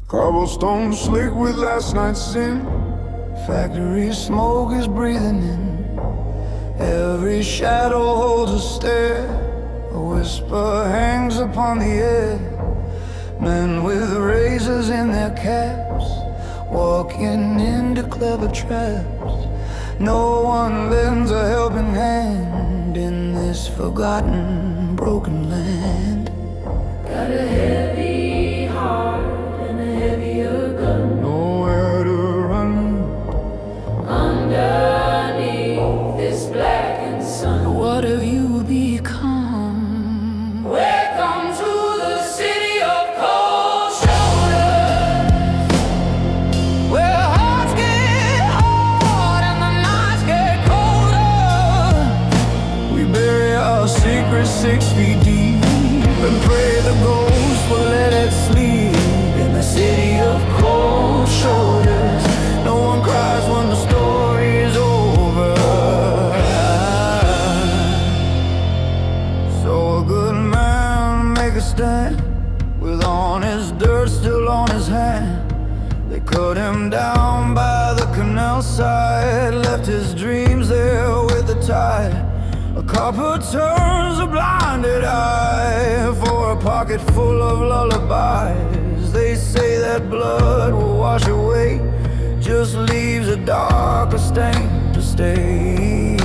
Cobblestone slick with last night's sin. Factory smoke is breathing in. Every shadow holds a stare. A whisper hangs upon the air. Men with razors in their caps, walking into clever traps. No one lends a helping hand in this forgotten, broken land. Got a heavy heart and a heavier gun. Nowhere to run Underneath this blackened sun. What have you become? Welcome to the city of cold shoulders, Where hearts get hard and the nights get colder. We bury our secrets 6 feet deep and pray the ghost will let it sleep in the city of cold shoulders. No one cries when the story is over. So a good man make a stand with honest dirt still on his hand. They cut him down by the canal side, left his dreams there with the tide. A copper turns a blinded eye for a pocket full of lullabies. They say that blood will wash away, just leaves a darker stain to stay.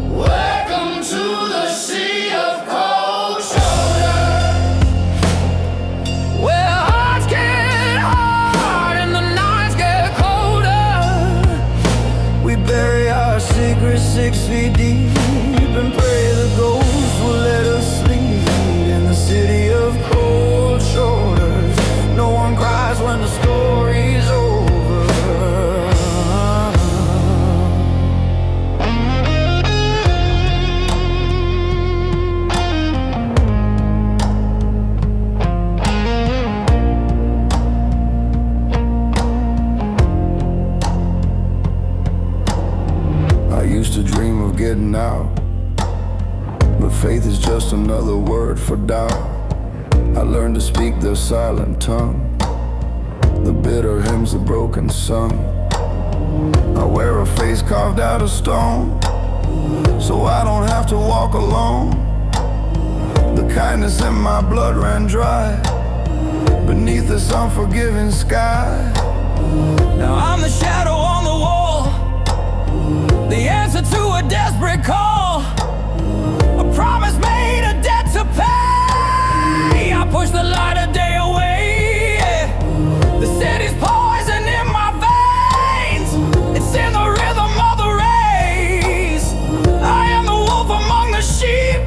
welcome to the city of cold shoulders, Where hearts get hard and the nights get colder. We bury our secrets 6 feet deep and pray the ghost will let us sleep in the city of cold shoulders. No one cries when the story's over. I used to dream of getting out, but faith is just another word for doubt. I learned to speak their silent tongue, the bitter hymns of broken sung. I wear a face carved out of stone, so I don't have to walk alone. The kindness in my blood ran dry beneath this unforgiving sky. Now I'm the shadow on the wall, the answer to a desperate call, a promise made, a debt to pay. I push the light of day away. The city's poison in my veins, it's in the rhythm of the race. I am the wolf among the sheep,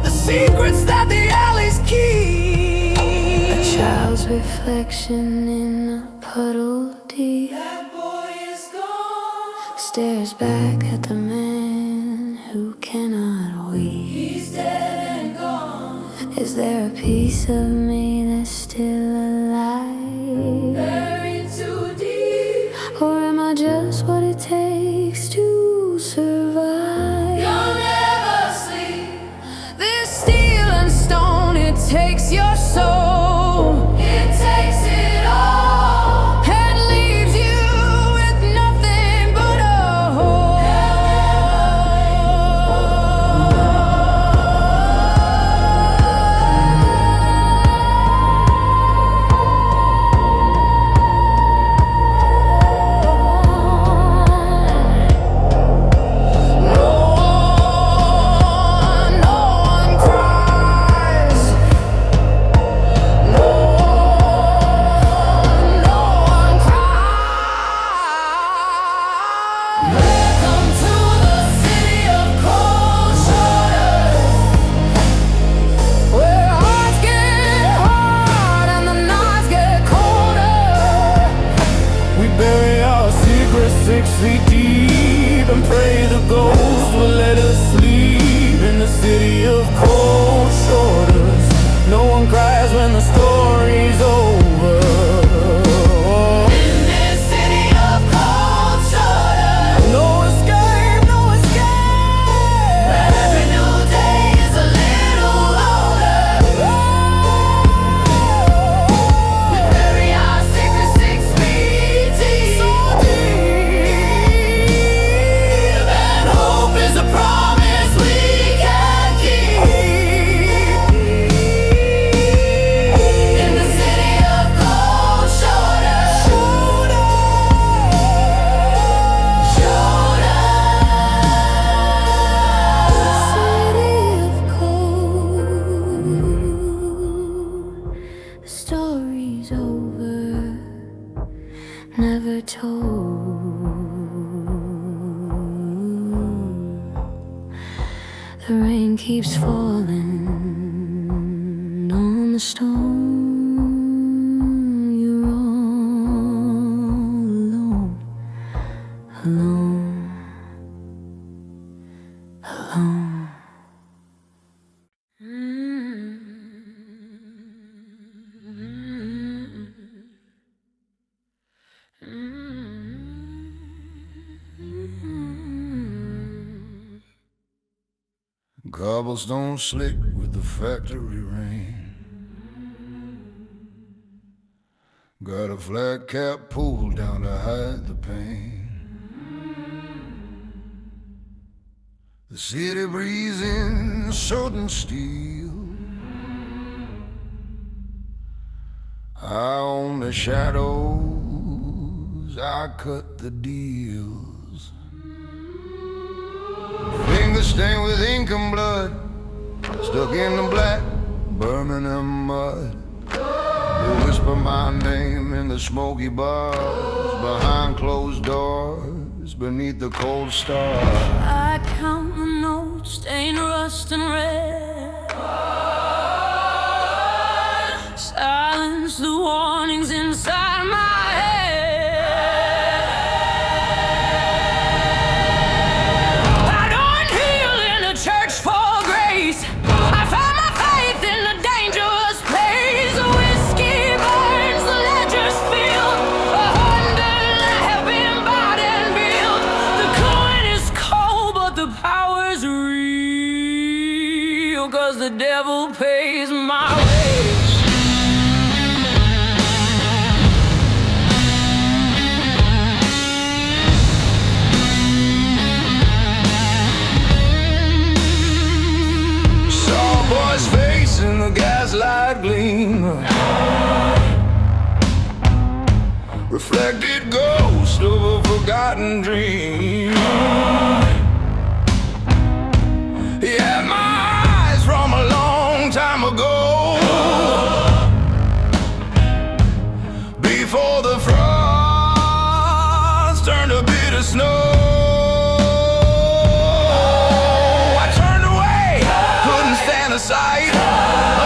the secrets that the alleys keep. A child's reflection in a puddle deep that boy is gone. stares back at the man who cannot weep. He's dead and gone, Is there a piece of me that's still alive? buried too deep. Or am I just what it takes to survive? You'll never sleep. This steel and stone, it takes your soul It takes it all. and leaves you with nothing but a hole. No one cries. No one cries. Welcome to the city of cold shoulders, Where hearts get hard and the nights get colder. We bury our secrets 6 feet deep and pray the ghost will let us sleep in the city of cold shoulders. No one cries when the story's over. in this city of cold shoulders. No escape, no escape. Every new day is a little older. We bury our secrets story's over, never told. The rain keeps falling on the stone. You're all alone, alone, alone. Cobblestone slick with the factory rain. Got a flat cap pulled down to hide the pain. The city breeze in sodden steel. I own the shadows, I cut the deals. Fingers stained with ink and blood, stuck in the black Birmingham mud. They whisper my name in the smoky bars, behind closed doors, beneath the cold stars. I count the notes, stained rust and red. Silence the warnings inside my head. I don't heal in a church for grace. I found my faith in a dangerous place. The whiskey burns, the ledger's filled. 100 have been bought and built. The coin is cold, but the power's real. 'Cause the devil pays my way. Boy's face in the gaslight gleam, reflected ghost of a forgotten dream. He had my eyes from a long time ago, before the frost turned to bitter snow. Sight.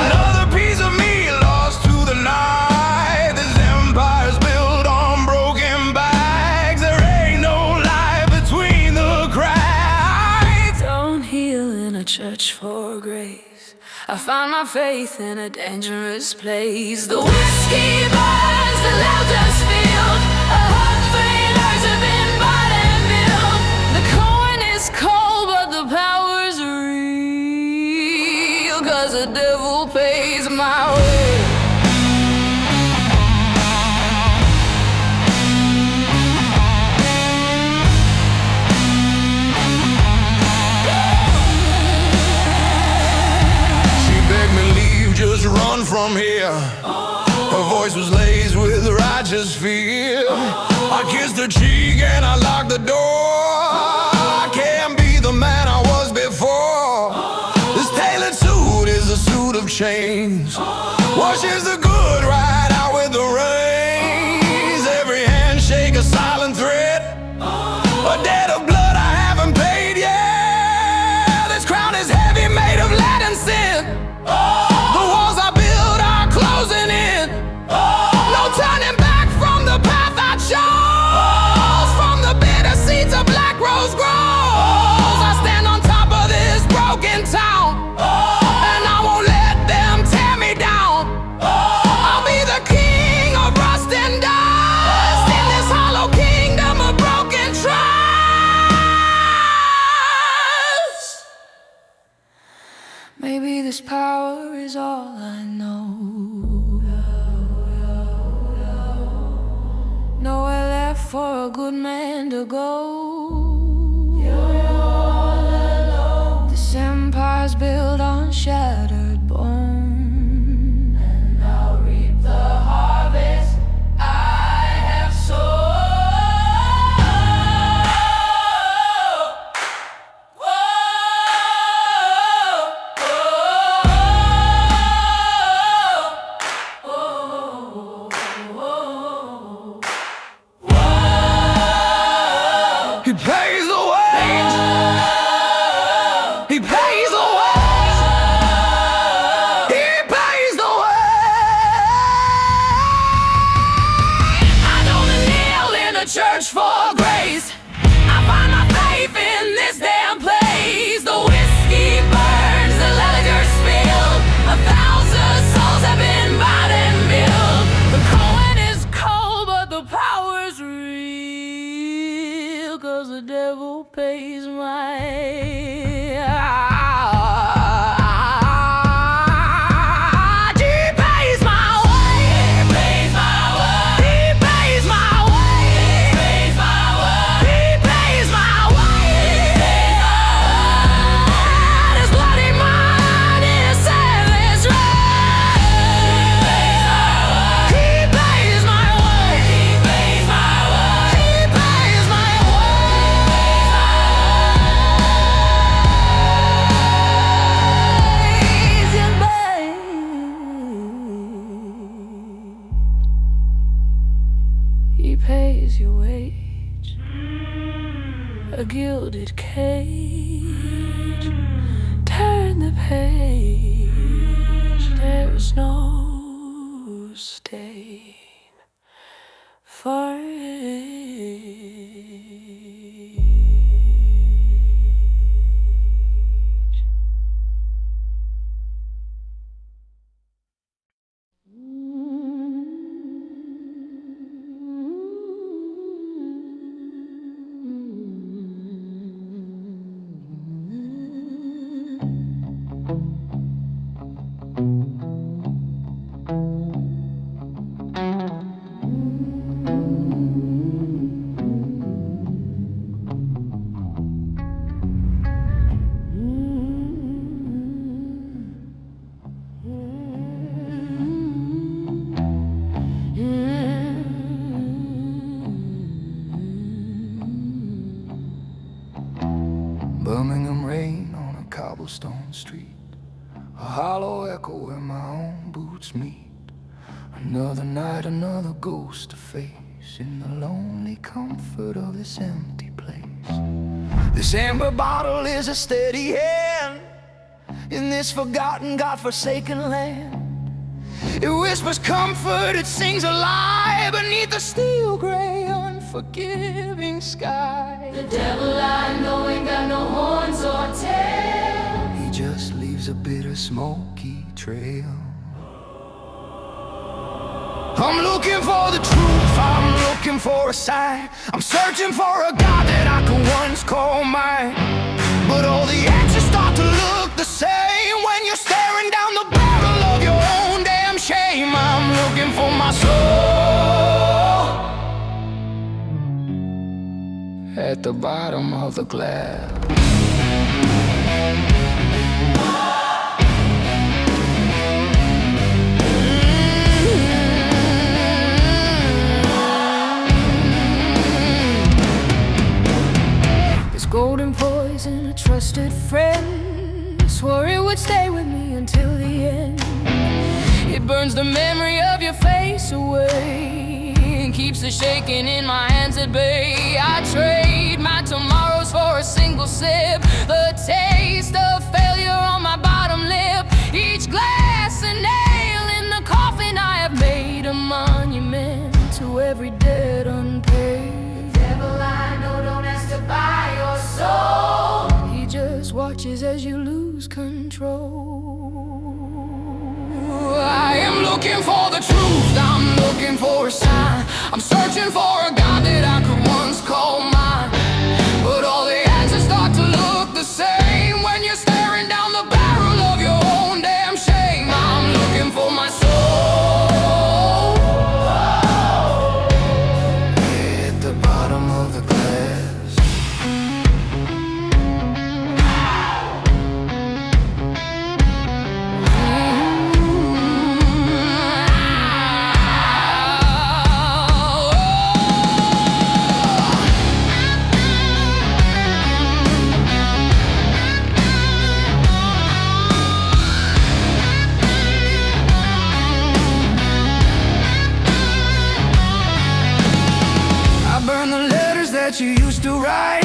Another piece of me lost to the night. This empire's built on broken backs. There ain't no light between the cracks. Don't heal in a church for grace. I found my faith in a dangerous place. The whiskey burns, the ledger's filled. 100 lives have been bought and built. The coin is cold, but the power's real. 'Cause the devil pays my way. She begged me leave, just run from here. Her voice was laced with righteous fear. I kissed her cheek and I locked the door. I can't be the man I was before. This tailored suit is a suit of chains, washes the good right out with the rains. Every handshake a silent threat, a debt of blood I haven't paid yet. This crown is heavy, made of lead and sin. The walls I built are closing in. No turning back from the path I chose. From the bitter seeds a black rose grows. I stand on top of this broken town, and I won't let them tear me down. I'll be the king of rust and dust in this hollow kingdom of broken trust. Maybe this power is all I know. Nowhere left for a good man to go. You're all alone. This empire's built on shattered bone, and I'll reap the harvest I have sown. Whoa, whoa, whoa, whoa. he pays your wage, a gilded cage. Turn the page, there's no stain for age. Birmingham rain on a cobblestone street, a hollow echo where my own boots meet. Another night, another ghost to face in the lonely comfort of this empty place. This amber bottle is a steady hand in this forgotten, God-forsaken land. It whispers comfort, it sings a lie beneath the steel gray, unforgiving sky. The devil I know ain't got no horns or tail. He just leaves a bitter, smoky trail. I'm looking for the truth, I'm looking for a sign. I'm searching for a God that I could once call mine. But all the answers start to look the same when you're staring down the barrel of your own damn shame. I'm looking for my soul at the bottom of the glass. Golden poison, a trusted friend, swore it would stay with me until the end. It burns the memory of your face away and keeps the shaking in my hands at bay. I trade my tomorrows for a single sip, the taste of failure on my bottom lip. Each glass a nail in the coffin I have made, a monument to every debt unpaid. Devil I know don't ask to buy your soul. He just watches as you lose control. I am looking for the truth, I'm looking for a sign. I'm searching for a God that I could once call mine. But all the answers start to look the same when you're staring down the barrel of your own damn shame. I'm looking for my soul at the bottom of the glass. That you used to write,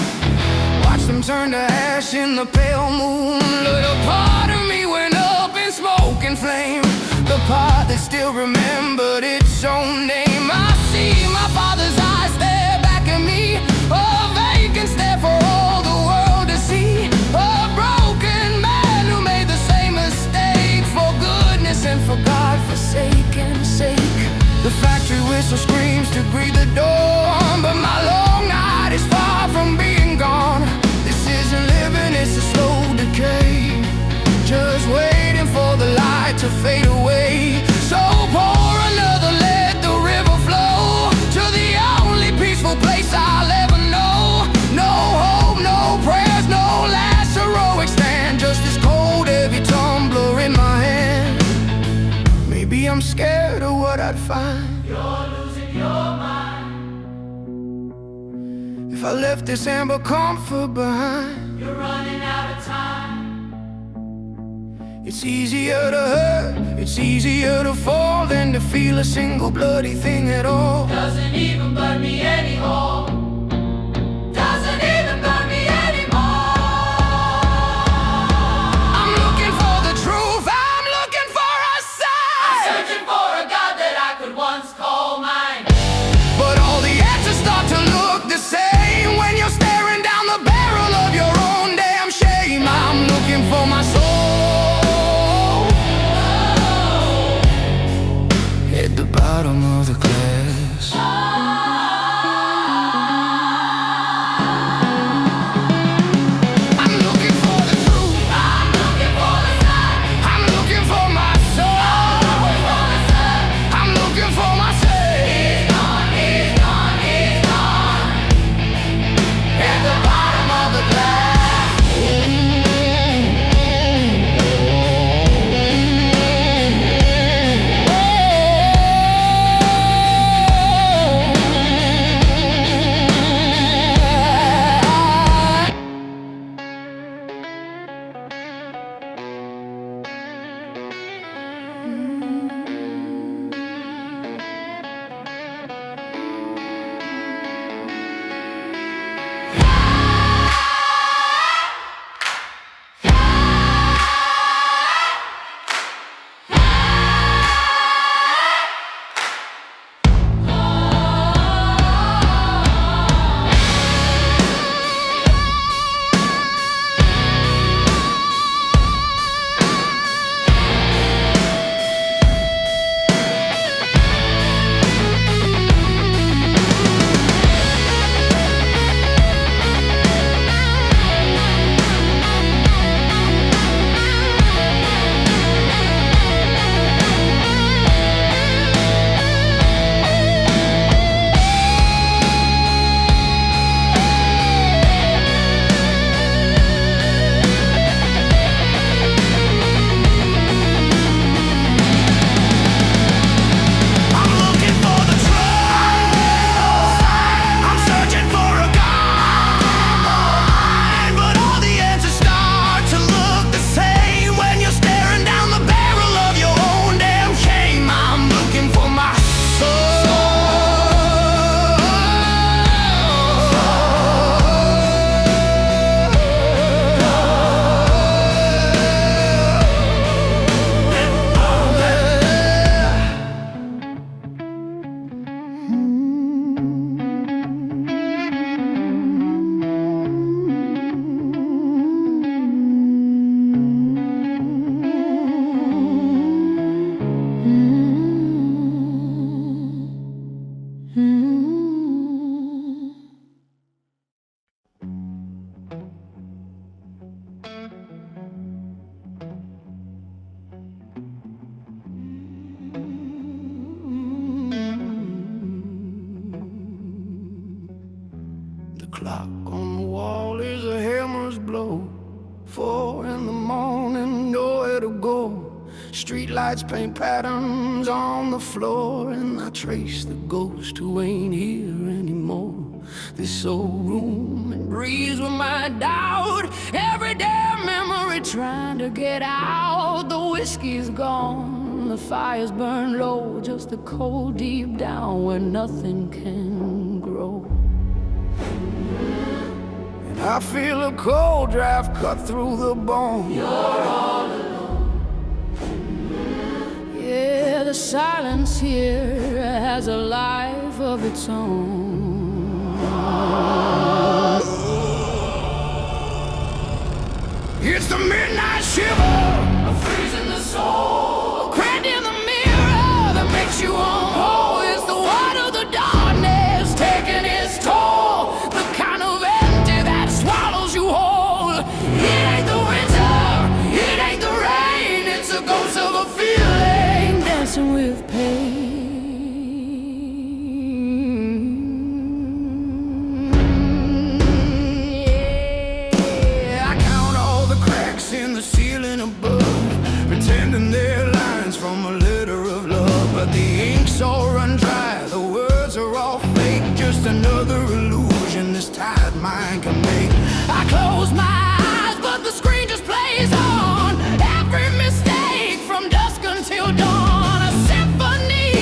watch them turn to ash in the pale moonlight. A part of me went up in smoke and flame, the part that still remembered its own name. I see my father's eyes stare back at me, a vacant stare for all the world to see. A broken man who made the same mistake, for goodness and for God-forsaken sake. The factory whistle screams to greet the dawn, but my long night is far from being gone. This isn't living, it's a slow decay, just waiting for the light to fade away. So pour another, let the river flow to the only peaceful place I'll ever know. No hope, no prayers, no last heroic stand, just this cold, heavy tumbler in my hand. Maybe I'm scared of what I'd find. You're losing your mind. If I left this amber comfort behind, You're running out of time. it's easier to hurt, it's easier to fall than to feel a single bloody thing at all. Doesn't even burn me anymore. Doesn't even burn me anymore. I'm looking for the truth, I'm looking for a sign. I'm searching for a God that I could once call mine. But all the answers start to look the same when you're staring down the barrel of your own damn shame. I'm looking for my soul at the bottom of the glass. I'm looking for the truth, I'm looking for the sun. I'm looking for my soul, I'm looking for my He's gone, he's gone, he's gone. at the bottom of the glass. Clock on the wall is a hammer's blow. 4 in the morning, nowhere to go. Street lights paint patterns on the floor, and I trace the ghost who ain't here anymore. This old room, it breathes with my doubt. Every damn memory trying to get out. The whiskey's gone, the fire's burned low. Just a cold deep down where nothing can grow. I feel a cold draft cut through the bone. You're all alone. Yeah, the silence here has a life of its own. It's the midnight shiver, A freeze in the soul. cracked in the mirror that makes you whole. It's the weight of the darkness taking its toll. The kind of swallows you whole. It ain't the winter, it ain't the rain. It's a ghost of a feeling dancing with pain. Yeah, I count all the cracks in the ceiling above, pretending they're lines from a letter of love. But the ink's all run dry, the words are all fake. Just another illusion this tired mind can make. I close my eyes, but the screen just plays on. Every mistake from dusk until dawn. A symphony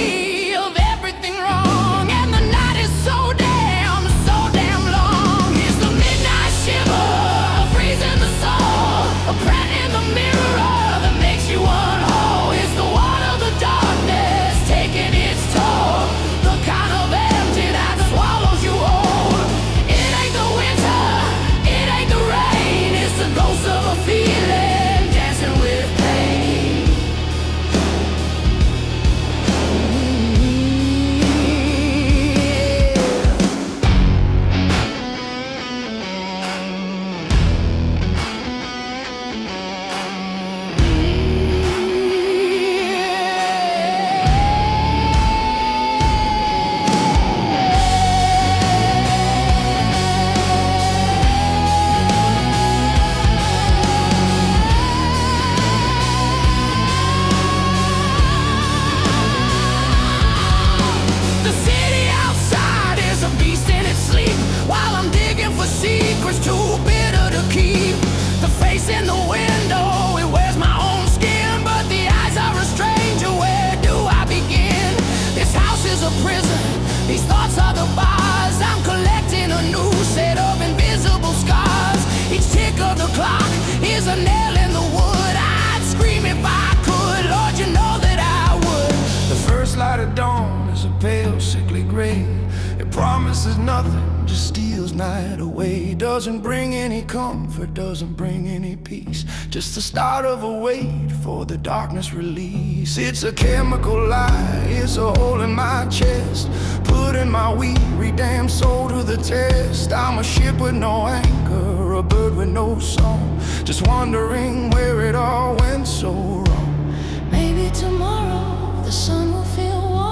Promises nothing, just steals night away. Doesn't bring any comfort, doesn't bring any peace. Just the start of a wait for the darkness release. It's a chemical lie, it's a hole in my chest, putting my weary damn soul to the test. I'm a ship with no anchor, a bird with no song, just wondering where it all went so wrong. Maybe tomorrow the sun will feel warm.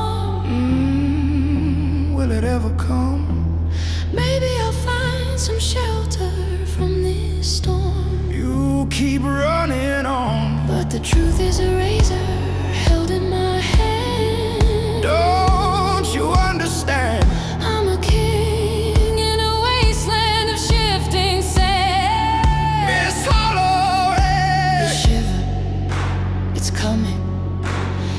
Will it ever come? Maybe I'll find some shelter from this storm. You keep running on, but the truth is a razor held in my hand. Don't you understand? I'm a king in a wasteland of shifting sand. Miss Holloway, The shiver, it's coming.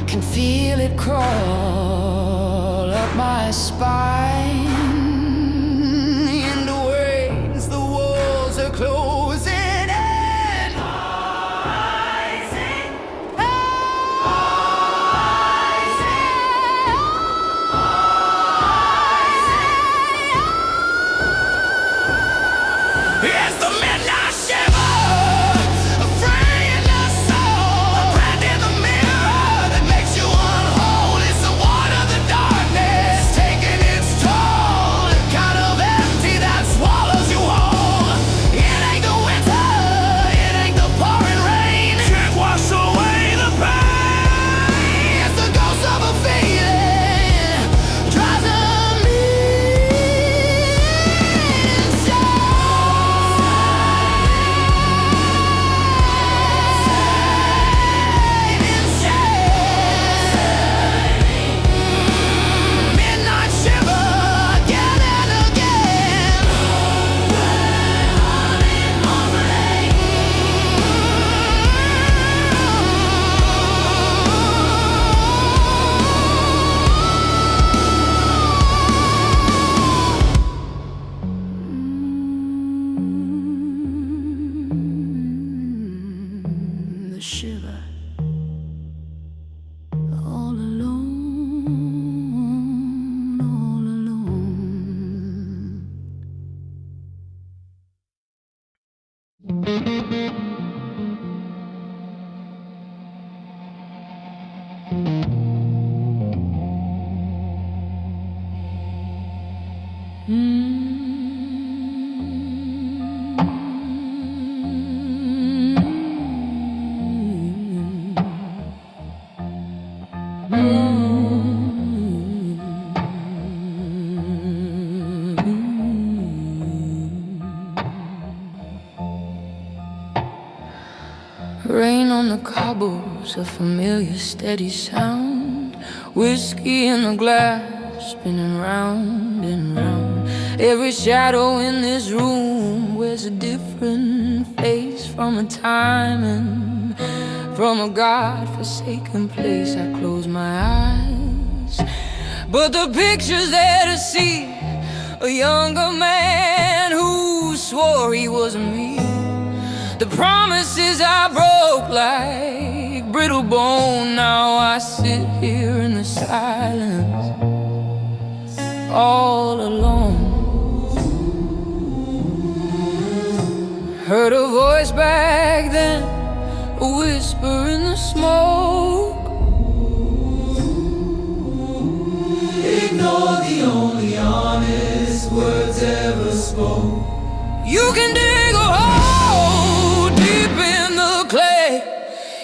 Can feel it crawl up my spine. in the ways the walls are closing in. It's the midnight shiver, freeing the soul, a brand in the mirror that makes you unwhole. It's the water of the darkness taking its toll, the kind of empty that swallows you whole. It ain't the winter, it ain't the pouring rain, can't wash away the pain. It's the ghost of a feeling, drives me midnight shiver again and again. The shiver, all alone, all alone. Rain on the cobbles, a familiar steady sound. Whiskey in a glass, spinning round and round. Every shadow in this room wears a different face, from a time and from a God-forsaken place. I close my eyes, but the picture's there to see. A younger man who swore he was me. The promises I broke like brittle bone. Now I sit here in the silence, all alone. Heard a voice back then, a whisper in the smoke. Ignore the only honest words ever spoke. You can dig a hole deep in the clay.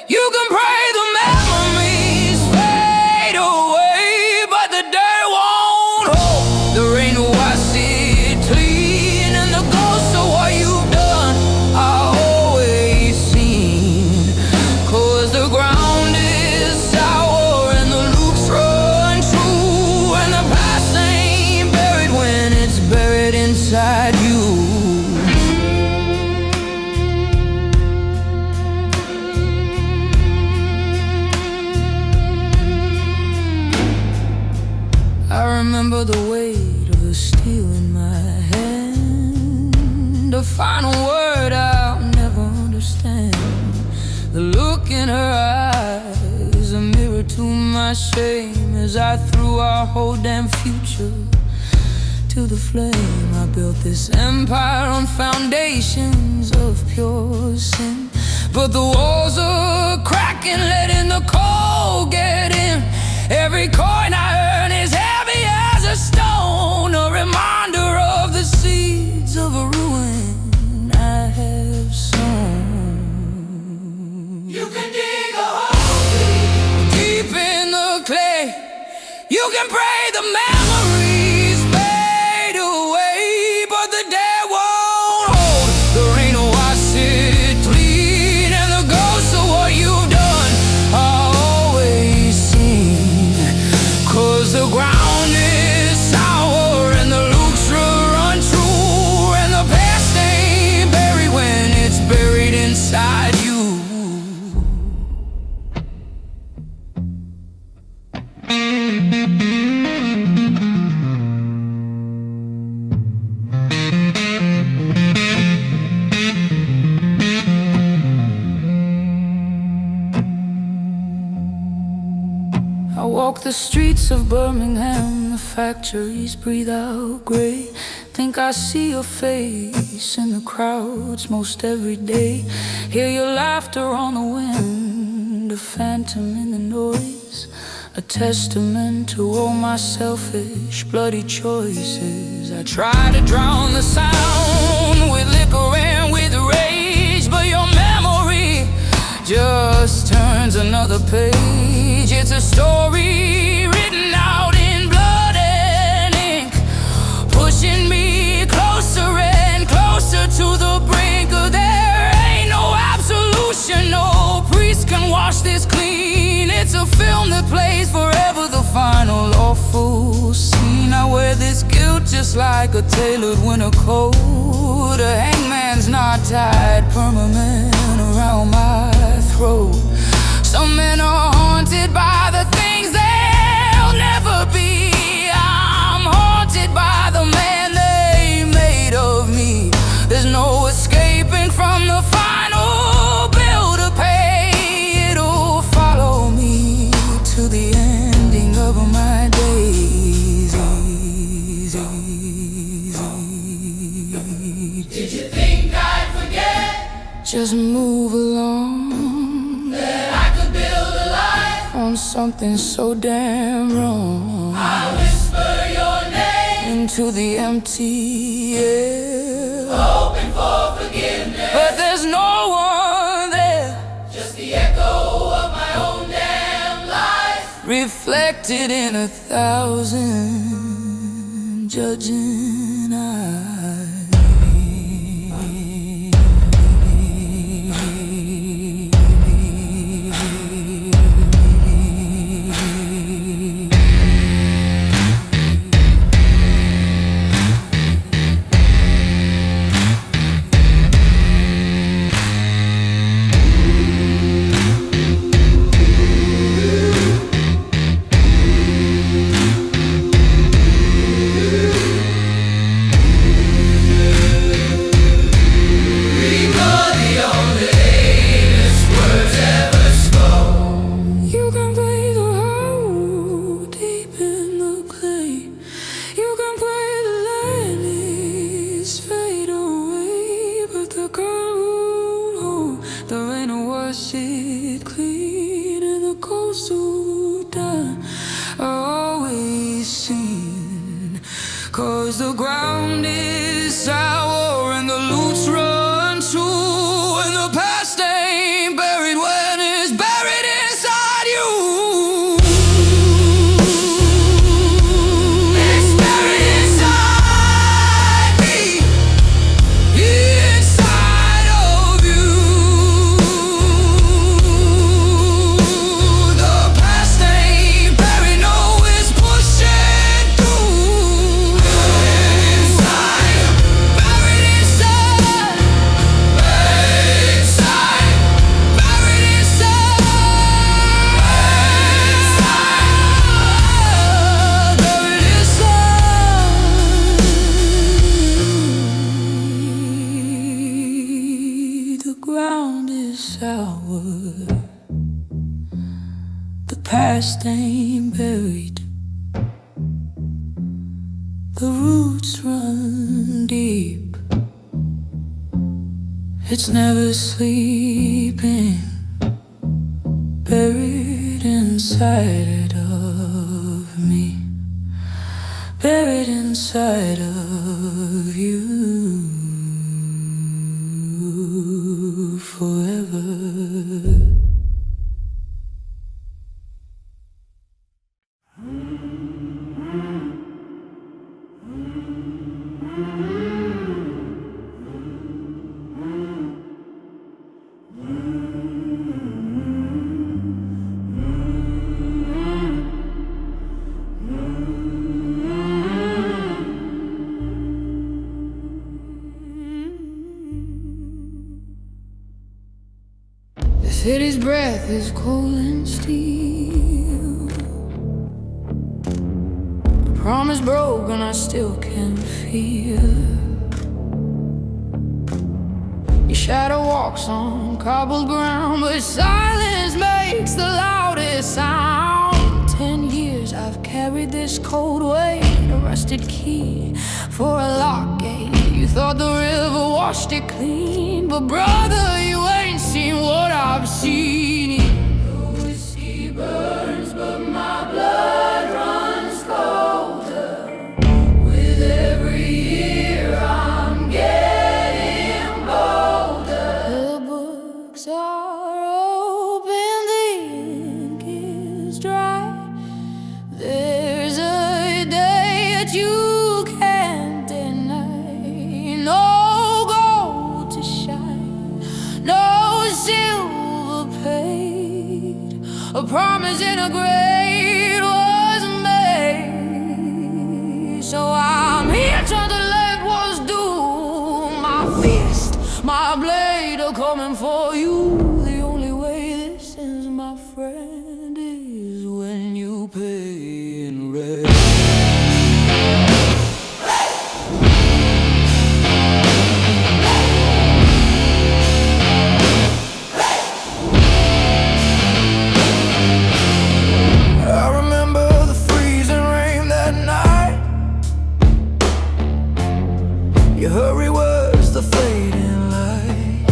You can pray the memories fade away, but the dirt won't hold the rain to wash it clean. And the ghost of what you've done I always seen. 'Cause the ground is sour and the loops run true, and the past ain't buried when it's buried inside you. I remember the weight of the steel in my hand, a final word I'll never understand. The look in her eyes, a mirror to my shame, as I threw our whole damn future to the flame. I built this empire on foundations of pure sin, but the walls are cracking, letting the cold get in. Every coin I earn is heavy as a stone, a reminder of the seeds of a ruin I have sown. You can dig a hole Deep in the clay, you can pray the memories fade away, but the dead won't hold. The rain will wash it clean, and the ghosts of what you've done are always seen. 'Cause the ground is sour and the loops run true, and the past ain't buried when it's buried inside you. I walk the streets of Birmingham, the factories breathe out grey. Think I see your face in the crowds most every day. Hear your laughter on the wind, a phantom in the noise, a testament to all my selfish, bloody choices. I try to drown the sound with liquor and with rage, but your memory just turns another page. It's a story written out in blood and ink, pushing me closer and closer to the brink. There ain't no absolution, no priest can wash this clean. It's a film that plays forever, the final awful scene. I wear this guilt just like a tailored winter coat. A hangman's knot tied permanent around my throat. Some men are haunted by the things they'll never be. I'm haunted by the man they made of me. There's no escaping from the final bill to pay. It'll follow me to the ending of my days. Did you think I'd forget Just move along that I could build a life on something so damn wrong, I'll whisper your name into the empty air, hoping for forgiveness, but there's no one there, just the echo of my own damn life. reflected in 1,000 judging eyes. Cause the ground is sour and the roots run true, and the past ain't buried when it's buried inside you. It's buried inside me, inside of you. The past ain't buried, no, it's pushing through. The past ain't buried, The roots run deep. It's never sleeping, buried inside of me, buried inside of you forever. The city's breath is cold and steel. The promise broken, I still can feel. Your shadow walks on cobbled ground, but silence makes the loudest sound. 10 years I've carried this cold weight, a rusted key for a lock gate. You thought the river washed it clean, but brother, you ain't seen what I've seen. The whiskey burns, but my blood runs colder. With every year I'm getting bolder. The books are open, the ink is dry. There's a day that you can't deny. No gold to shine, no silver paid. A promise in a grave was made. So I'm here till the leg was due. My fist, my blade are coming for you. The only way this ends, my friend, is when you pay in red. I remember the freezing rain that night. Your hurry was the fading light.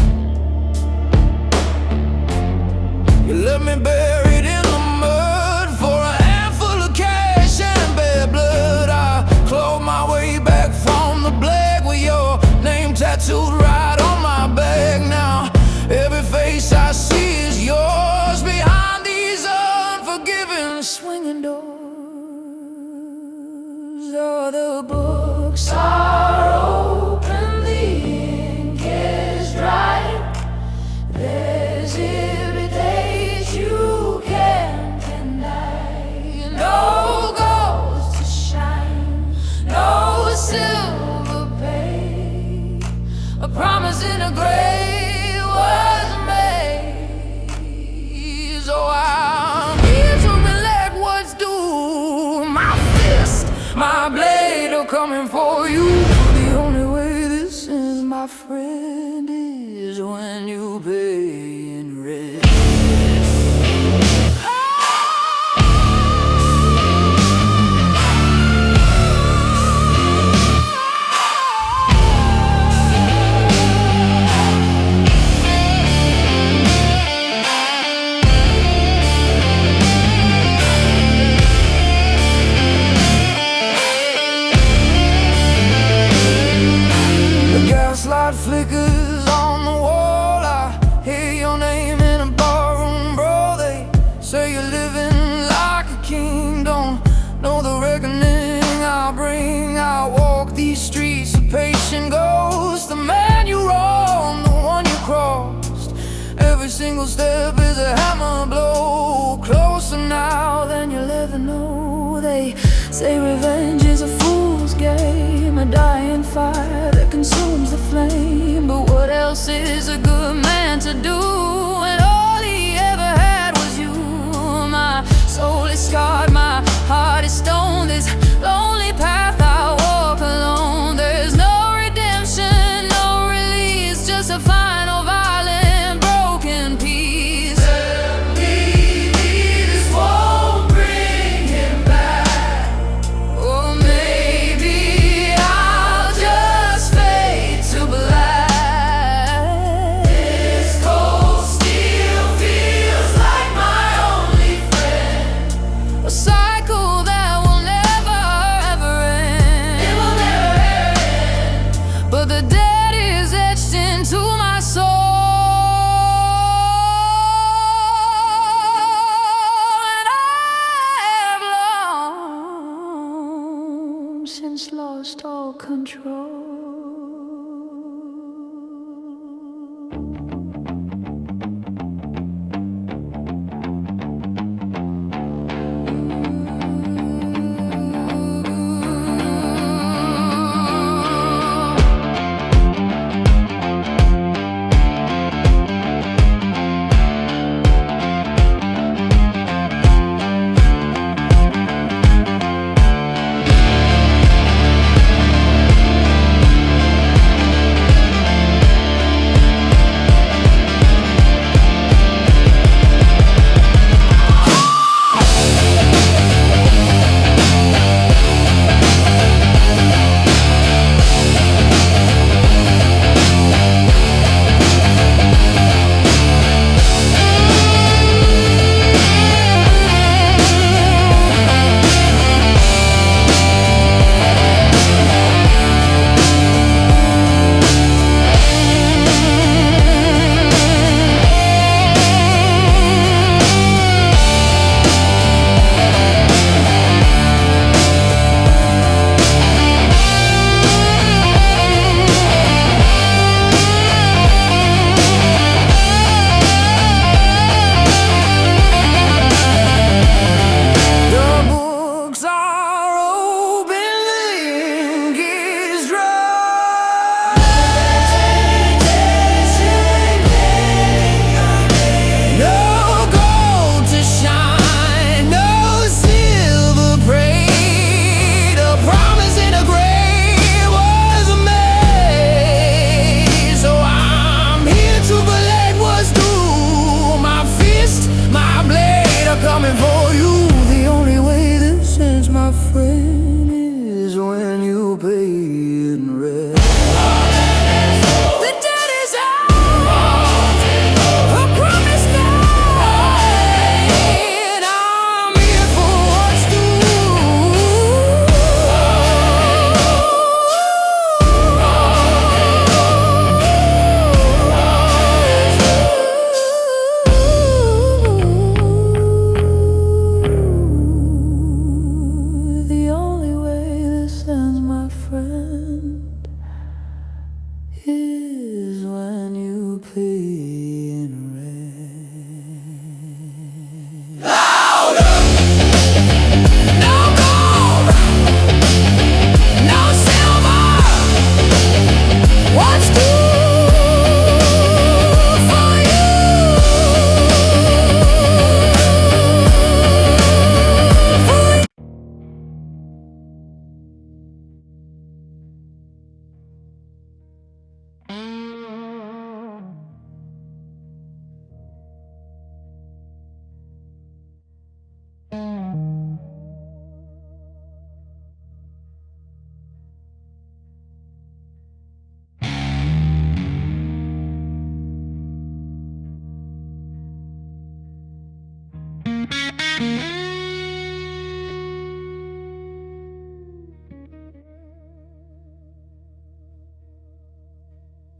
You left me buried in the mud for a handful of cash and bad blood. I clawed my way back from the black with your name tattooed right on my back. Now every face I see is yours behind these unforgiving swinging doors. Oh, the books are open, the ink is dry. There's every day you can't deny. No gold to shine, no silver paid. A promise in a grave was made. So I'm here to relent what's due. My fist, my blade are coming for you. The only way this ends, my friend, is when you pay in red. The gaslight flickers on the wall. I hear your name in a barroom brawl. They say you're living like a king. Don't know the reckoning I'll bring. I walk these streets, a patient ghost. The man you wronged, the one you crossed. Every single step is a hammer blow. Closer now than you'll ever know. They say revenge is a fool's game, a dying fire that consumes the flame. But what else is a good man to do when all he ever had was you? My soul is scarred, my heart is stone. This lonely path I walk alone. There's no redemption, no release, just a final violent broken piece. Maybe this won't bring him back, or maybe sense lost all control.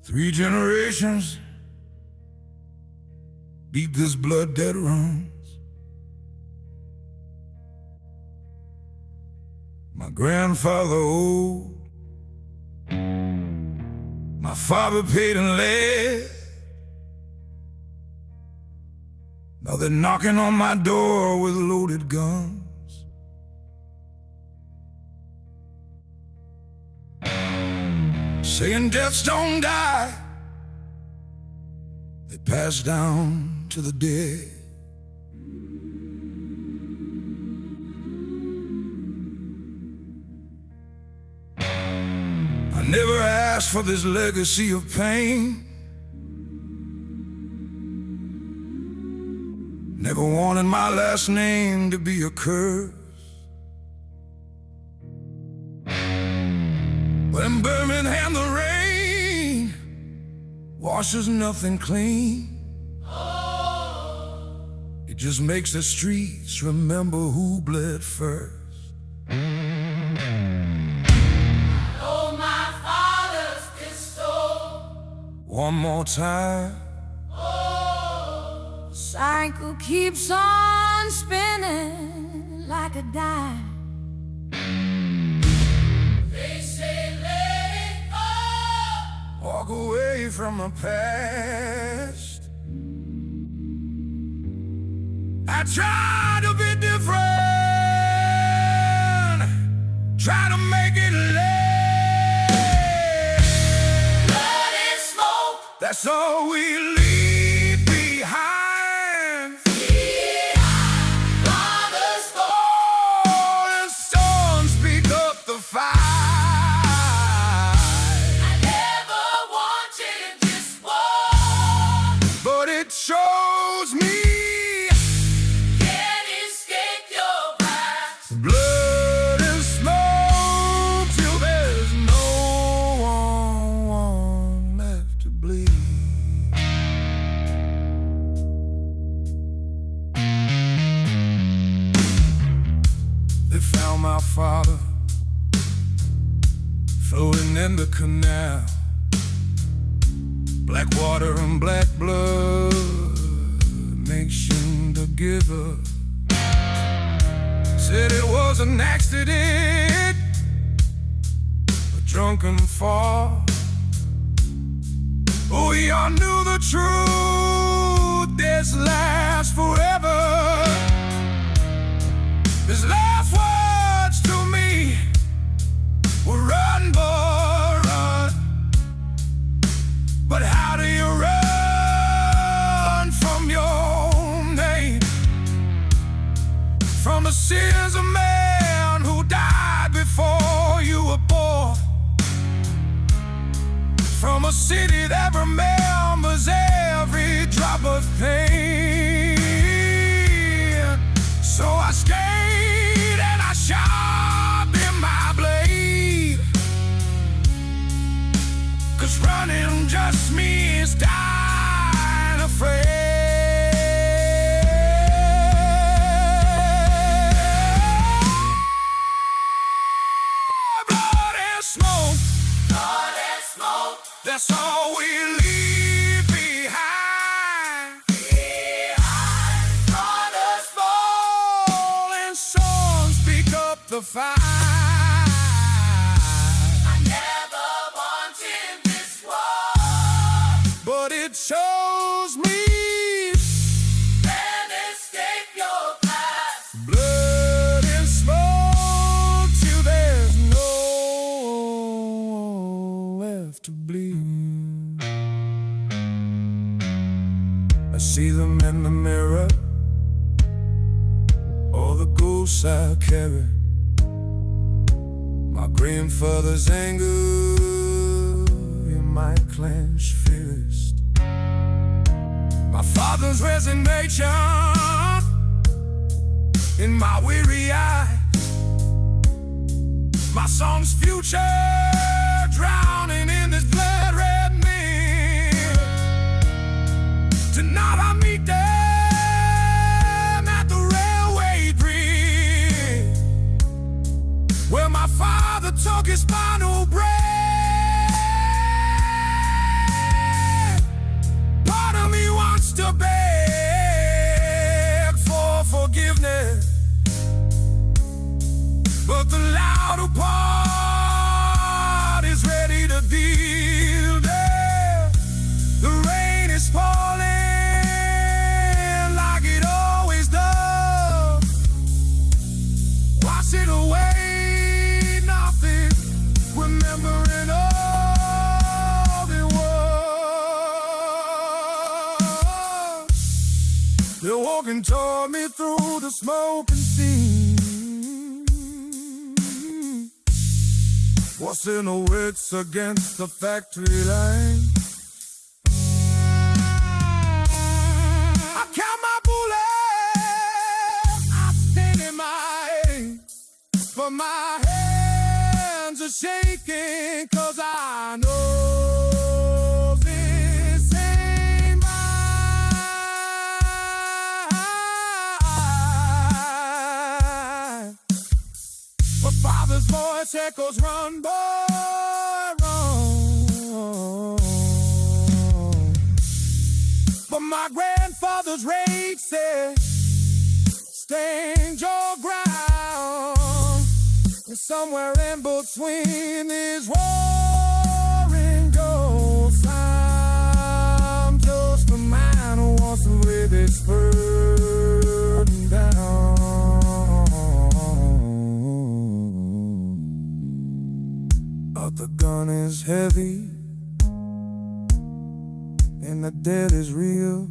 Three generations beat this blood that runs. My grandfather owed, my father paid in lead. Now they're knocking on my door with loaded guns. Saying deaths don't die, they pass down to the dead. I never asked for this legacy of pain. Never wanted my last name to be a curse. But in Birmingham the rain washes nothing clean. It just makes the streets remember who bled first. Oh, my father's pistol. One more time. The cycle keeps on spinning like a dime. from the past. I try to be different, try to make it last. Blood and smoke, That's all we leave behind. father's fault. Oh, the storms speak up the fight. I never wanted this war. But it shows me Can't escape your past. blood and smoke till there's no one left to bleed. They found my father floating in the canal. Black water and black blood, nation to give up. Said it was an accident, a drunken fall. Oh, we all knew the truth, this lasts forever. His last words to me were run, boy, run. But how do you run from your name? From the sins of man who died before you were born? From a city that remembers every drop of pain. So I stayed and I sharpened my blade, 'cause running just means dying afraid. Blood and smoke, Blood and smoke, that's all we leave behind. father's fault. Falling songs speak up the fight. I never wanted this war. But it shows me Can't escape your past. blood and smoke till there's no left to bleed. I see them in the mirror, all the ghosts I carry. My grandfather's anger in my clenched fist. My father's resignation in my weary eyes. My son's future drowning in this blood-red mist. Tonight I meet them at the railway bridge, where my father took his final breath. Part of me wants to beg for forgiveness, but the louder part is ready to deal there. The rain is falling like it always does. Wash it away, nothing, remembering all it was. They're walking toward me through the smoking scene. What's in the wits against the factory line? I count my bullets, I stand in my aim, but my hands are shaking, 'cause I know this ain't mine. But father's voice echoes, run, boy, run. But my grandfather's rage said, stand your ground. And somewhere in between these roaring ghost sounds, it's burning down. But the gun is heavy and the debt is real.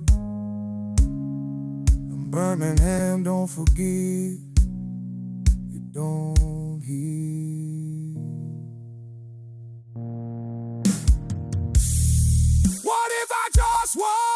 And Birmingham don't forgive, you don't heal. What if I just want